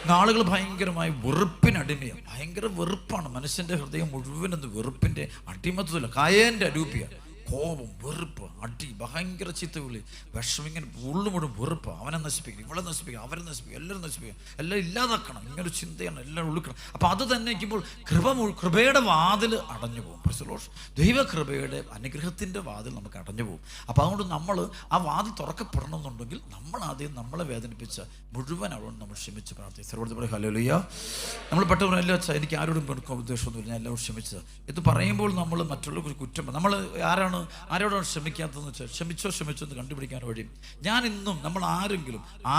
നാളുകൾ ഭയങ്കരമായ വെറുപ്പിനടിമയാണ്. ഭയങ്കര വെറുപ്പാണ്. മനുഷ്യൻ്റെ ഹൃദയം മുഴുവൻ എന്ന് വെറുപ്പിൻ്റെ അടിമത്തത്തില്ല. കായേൻ്റെ അരൂപിയാണ്. കോപം, വെറുപ്പ്, അടി, ഭയങ്കര ചീത്തവിളി, വിഷം, ഇങ്ങനെ ഉള്ളുമുഴും വെറുപ്പ്. അവനെ നശിപ്പിക്കണം, ഇവളെ നശിപ്പിക്കണം, അവരെ നശിപ്പിക്കണം, എല്ലാവരും നശിപ്പിക്കണം, എല്ലാം ഇല്ലാതാക്കണം, ഇങ്ങനൊരു ചിന്തയാണ്, എല്ലാം ഉള്ളിക്കണം. അപ്പോൾ അത് തന്നെ ഇരിക്കുമ്പോൾ കൃപയുടെ വാതിൽ അടഞ്ഞു പോകും. പ്രൈസ്. ദൈവകൃപയുടെ അനുഗ്രഹത്തിൻ്റെ വാതിൽ നമുക്ക് അടഞ്ഞു പോകും. അപ്പോൾ അതുകൊണ്ട് നമ്മൾ ആ വാതിൽ തുറക്കപ്പെടണമെന്നുണ്ടെങ്കിൽ നമ്മൾ ആദ്യം നമ്മളെ വേദനിപ്പിച്ച മുഴുവൻ അവൾ നമ്മൾ ക്ഷമിച്ച് പ്രാർത്ഥിക്കും. സർവ്വത്തെ ഹല്ലേലൂയ. നമ്മൾ പെട്ടെന്ന് എല്ലാം വെച്ചാൽ എനിക്ക് ആരോടും കൊടുക്കാൻ ഉദ്ദേശമൊന്നുമില്ല, ഞാൻ എല്ലാവരും ക്ഷമിച്ചത്. ഇത് പറയുമ്പോൾ നമ്മൾ മറ്റുള്ളവർക്ക് കുറ്റം, നമ്മൾ ആരോടാണ് ക്ഷമിക്കാത്തതെന്ന് വെച്ചാൽ ക്ഷമിച്ചോ എന്ന് കണ്ടുപിടിക്കാൻ വഴി ഞാൻ ഇന്നും നമ്മൾ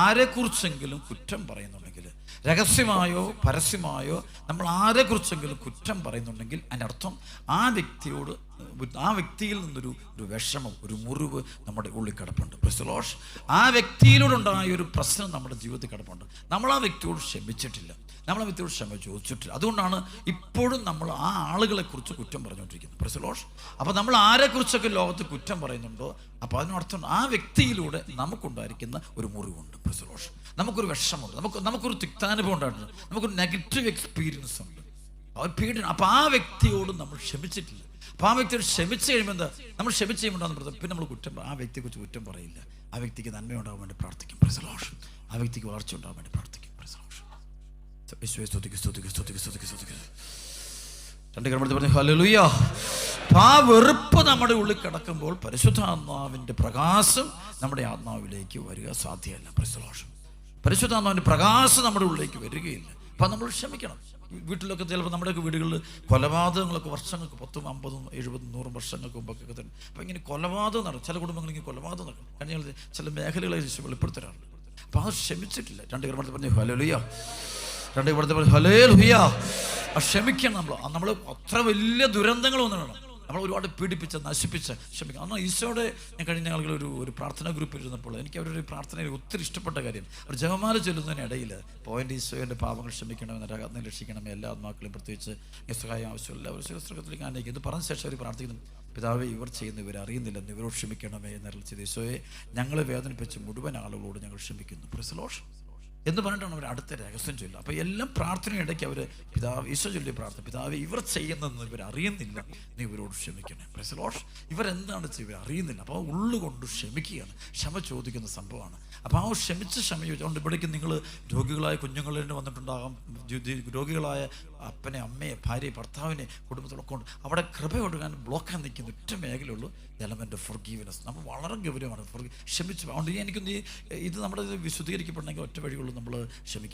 ആരെക്കുറിച്ചെങ്കിലും കുറ്റം പറയുന്നുണ്ടെങ്കിൽ, രഹസ്യമായോ പരസ്യമായോ നമ്മൾ ആരെക്കുറിച്ചെങ്കിലും കുറ്റം പറയുന്നുണ്ടെങ്കിൽ അതിനർത്ഥം ആ വ്യക്തിയിൽ നിന്നൊരു വിഷമം, ഒരു മുറിവ് നമ്മുടെ ഉള്ളിൽ കിടപ്പുണ്ട്. പ്രൈസ്. ആ വ്യക്തിയിലൂടുണ്ടായ ഒരു പ്രശ്നം നമ്മുടെ ജീവിതത്തിൽ കിടപ്പുണ്ട്. നമ്മൾ ആ വ്യക്തിയോട് ക്ഷമിച്ചിട്ടില്ല, നമ്മൾ ആ വ്യക്തിയോട് ക്ഷമ ചോദിച്ചിട്ടില്ല. അതുകൊണ്ടാണ് ഇപ്പോഴും നമ്മൾ ആ ആളുകളെക്കുറിച്ച് കുറ്റം പറഞ്ഞുകൊണ്ടിരിക്കുന്നത്. പ്രൈസ്. അപ്പോൾ നമ്മൾ ആരെക്കുറിച്ചൊക്കെ ലോകത്ത് കുറ്റം പറയുന്നുണ്ടോ, അപ്പോൾ അതിനർത്ഥം ആ വ്യക്തിയിലൂടെ നമുക്കുണ്ടായിരിക്കുന്ന ഒരു മുറിവുണ്ട്. പ്രൈസ്. നമുക്കൊരു വിഷമമുണ്ട്, നമുക്കൊരു തിക്താനുഭവം ഉണ്ടായിട്ടുണ്ട്, നമുക്കൊരു നെഗറ്റീവ് എക്സ്പീരിയൻസ് ഉണ്ട്, പീഡനം. അപ്പോൾ ആ വ്യക്തിയോട് നമ്മൾ ക്ഷമിച്ചിട്ടില്ല. അപ്പോൾ ആ വ്യക്തിയോട് ക്ഷമിച്ച് കഴിയുമ്പോൾ എന്താ, നമ്മൾ ക്ഷമിച്ച് കഴിയുമ്പോൾ പിന്നെ നമ്മൾ ആ വ്യക്തിയെക്കുറിച്ച് കുറ്റം പറയില്ല. ആ വ്യക്തിക്ക് നന്മ ഉണ്ടാകാൻ വേണ്ടി പ്രാർത്ഥിക്കും. പ്രൈസ്. ആ വ്യക്തിക്ക് വളർച്ച ഉണ്ടാകാൻ വേണ്ടി പ്രാർത്ഥിക്കും. പ്രൈസ്. ഹല്ലേലൂയ. ആ വെറുപ്പ് നമ്മുടെ ഉള്ളിൽ കിടക്കുമ്പോൾ പരിശുദ്ധാത്മാവിൻ്റെ പ്രകാശം നമ്മുടെ ആത്മാവിലേക്ക് വരിക സാധ്യമല്ല. പ്രൈസ്. പരിശുദ്ധാത്മാവിൻ്റെ പ്രകാശം നമ്മുടെ ഉള്ളിലേക്ക് വരികയില്ല. അപ്പം നമ്മൾ ക്ഷമിക്കണം. വീട്ടിലൊക്കെ ചിലപ്പോൾ നമ്മുടെയൊക്കെ വീടുകളിൽ കൊലപാതകങ്ങളൊക്കെ വർഷങ്ങൾക്ക് 10, 50, 70, 100 വർഷങ്ങൾക്ക് മുമ്പൊക്കെ തന്നെ. അപ്പം ഇങ്ങനെ കൊലപാതകം നടക്കും. ചില കുടുംബങ്ങളിൽ ഇങ്ങനെ കൊലപാതകം നടക്കും. കാരണം ചില മേഖലകളെ വെളിപ്പെടുത്തരാറുണ്ട്. അപ്പം അത് ക്ഷമിച്ചിട്ടില്ല. 2 Corinthians പറഞ്ഞു ഹല്ലേലൂയ. 2 Corinthians പറഞ്ഞു ഹല്ലേലൂയ. ക്ഷമിക്കണം. നമ്മൾ അത്ര വലിയ ദുരന്തങ്ങൾ വന്നിടണം. നമ്മൾ ഒരുപാട് പീഡിപ്പിച്ച, നശിപ്പിച്ച ക്ഷമിക്കണം. അന്ന് ഈശോയുടെ ഞാൻ കഴിഞ്ഞ ആളുകൾ ഒരു പ്രാർത്ഥനാ ഗ്രൂപ്പിൽ ഇരുന്നപ്പോൾ എനിക്ക് അവരൊരു പ്രാർത്ഥനയിൽ ഒത്തിരി ഇഷ്ടപ്പെട്ട കാര്യം, ഒരു ജപമാല ചൊല്ലുന്നതിനിടയിൽ പോയിന്റ് ഈശോയുടെ പാപങ്ങൾ ക്ഷമിക്കണമെന്ന്, നരകത്തിൽ രക്ഷിക്കണമേ, എല്ലാ ആത്മാക്കളും പ്രത്യേകിച്ച് സഹായം ആവശ്യമില്ല, ഒരു ശുശ്രൂഷത്തിലേക്ക് ആനയിക്കും. ഇത് പറഞ്ഞ ശേഷം അവർ പ്രാർത്ഥിക്കുന്നു, പിതാവേ, ഇവർ ചെയ്യുന്ന ഇവർ അറിയുന്നില്ലെന്ന്, ഇവരോട് ക്ഷമിക്കണമേ എന്നറിൽ ചെയ്ത് ഈശോയെ ഞങ്ങളെ വേദനിപ്പിച്ച് മുഴുവൻ ആളുകളോട് ഞങ്ങൾ ക്ഷമിക്കുന്നു. പ്രൈസ് എന്ന് പറഞ്ഞിട്ടാണ് അവർ അടുത്ത രഹസ്യം ചൊല്ലുക. അപ്പോൾ എല്ലാം പ്രാർത്ഥനയിടയ്ക്ക് അവർ ഈശോ ചൊല്ലിയ പ്രാർത്ഥന, പിതാവേ, ഇവർ ചെയ്യുന്നതെന്ന് ഇവർ അറിയുന്നില്ല, നീ ഇവരോട് ക്ഷമിക്കണേ. പ്രൈസ്. ഇവരെന്താണ് ഇവർ അറിയുന്നില്ല. അപ്പോൾ ഉള്ളുകൊണ്ട് ക്ഷമിക്കുകയാണ്, ക്ഷമ ചോദിക്കുന്ന സംഭവമാണ്. അപ്പോൾ ആ ക്ഷമിച്ച് ക്ഷമ ചോദിച്ചുകൊണ്ട് ഇവിടേക്ക് നിങ്ങൾ രോഗികളായ കുഞ്ഞുങ്ങളിൽ വന്നിട്ടുണ്ടാകാം, രോഗികളായ അപ്പനെ, അമ്മയെ, ഭാര്യയെ, ഭർത്താവിനെ, കുടുംബത്തിലൊക്കെ ഉണ്ട്. അവിടെ കൃപ കൊടുക്കാൻ ബ്ലോക്കാൻ നിൽക്കുന്ന ഒറ്റ മേഖലയുള്ളൂ, എലമെൻ്റ് ഓഫ് ഫോർഗീവ്നെസ്. നമ്മൾ വളരെ ഗൗരവമാണ് ക്ഷമിച്ചു. അതുകൊണ്ട് എനിക്കൊന്ന് ഇത് നമ്മുടെ വിശുദ്ധീകരിക്കപ്പെടണമെങ്കിൽ ഒറ്റ വഴിയുള്ളൂ, നമ്മൾ ക്ഷമിക്കും.